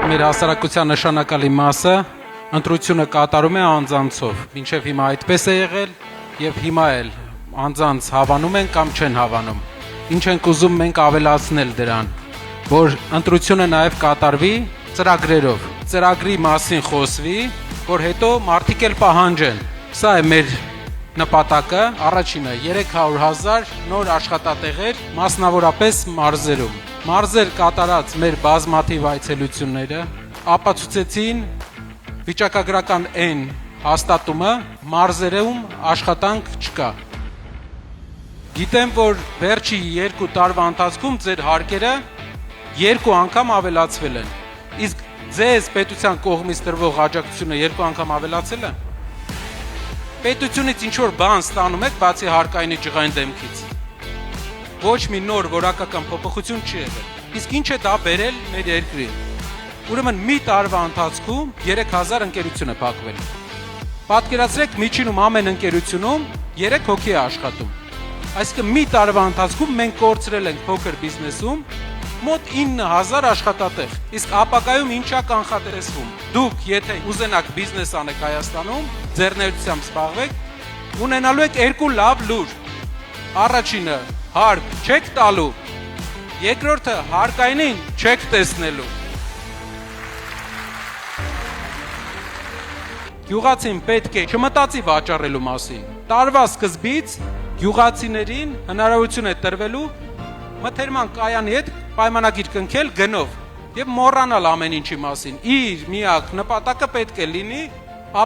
Մեր հասարակության նշանակալի մասը ընտրությունը կատարում է անձանցով։ Մինչև հիմա այդպես է եղել եւ հիմա էլ անձանց հավանում են կամ չեն հավանում։ Ինչ ենք ուզում մենք ավելացնել դրան, որ ընտրությունը նաեւ կատարվի ծրագրերով։ Ծրագրի մասին խոսվի, որ հետո մարդիկ էլ պահանջեն։ Սա է մեր նպատակը, առաջինը 300,000 նոր աշխատատեղեր, մասնավորապես մարզերում։ Մարզեր կատարած մեր բազմաթիվ այցելությունները ապացուցեցին վիճակագրական այն հաստատումը մարզերում աշխատանք չկա։ Գիտեմ, որ վերջի 2 տարվա ընթացքում ձեր հարկերը 2 անգամ ավելացվել են։ Իսկ ձեզ պետության կողմից տրվող աջակցությունը 2 անգամ ավելացել է։ Պետությունից ինչ որ բան ստանում եք, բացի հարկայինի ջղային դեմքից։ Ոչ մի նոր որակական փոփոխություն չի եղել։ Իսկ ինչ է դա բերել մեր երկրին։ Ուրեմն մի տարվա ընթացքում 3000 ընկերություն է փակվել։ Պատկերացրեք, միջինում ամեն ընկերությունում 3 հոգի է աշխատում։ Այսինքն մի տարվա ընթացքում մենք կորցրել ենք փոքր բիզնեսում մոտ 9000 աշխատատեղ։ Իսկ ապագայում ինչա կանխատեսվում։ Դուք եթե ուզենաք բիզնես անեք Հայաստանում, ձեռներությամբ զբաղվեք, ունենալու եք 2 լավ լուր։ Առաջինը հարկ չեք տալու, երկրորդը հարկայինին չեք տեսնելու։ Գյուղացին պետք է չմտածի վաճառելու մասին։ Տարվա սկզբից գյուղացիներին հնարավորություն է տրվելու մթերման կայանի հետ պայմանագիր կնքել գնով եւ մոռանալ ամեն ինչի մասին։ Իր միակ նպատակը պետք է լինի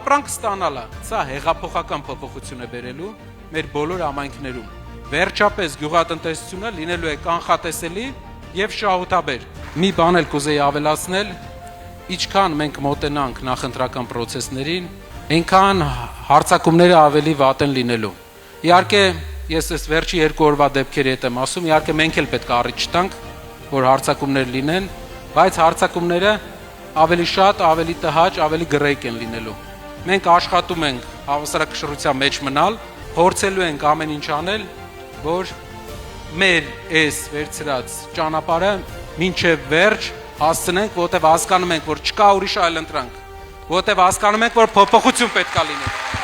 ապրանք ստանալը։ Սա հեղափոխական փոփոխություն է բերելու մեր բոլոր համայնքներում։ Վերջապես գյուղատնտեսությունը լինելու է կանխատեսելի եւ շահութաբեր։ Մի բան էլ կուզեի ավելացնել, ինչքան մենք մոտենանք նախընտրական process-ներին, այնքան հարցակումները ավելի վատ են լինելու։ Իհարկե, ես այս վերջի 2 օրվա դեպքերի հետ եմ ասում, իհարկե մենք էլ պետք է առիթ չտանք, որ հարցակումներ լինեն, բայց հարցակումները ավելի շատ, ավելի տհաճ, ավելի գրեհ են լինելու։ Մենք աշխատում ենք հավասարակշռության մեջ մնալ, փորձելու ենք ամեն ինչ անել, որ մեր այս վերցրած ճանապարհը մինչև վերջ հասցնենք, որտեղ հասկանում ենք, որ չկա ուրիշ այլ ընտրանք, որտեղ հասկանում ենք, որ փոփոխություն պետք է լինի։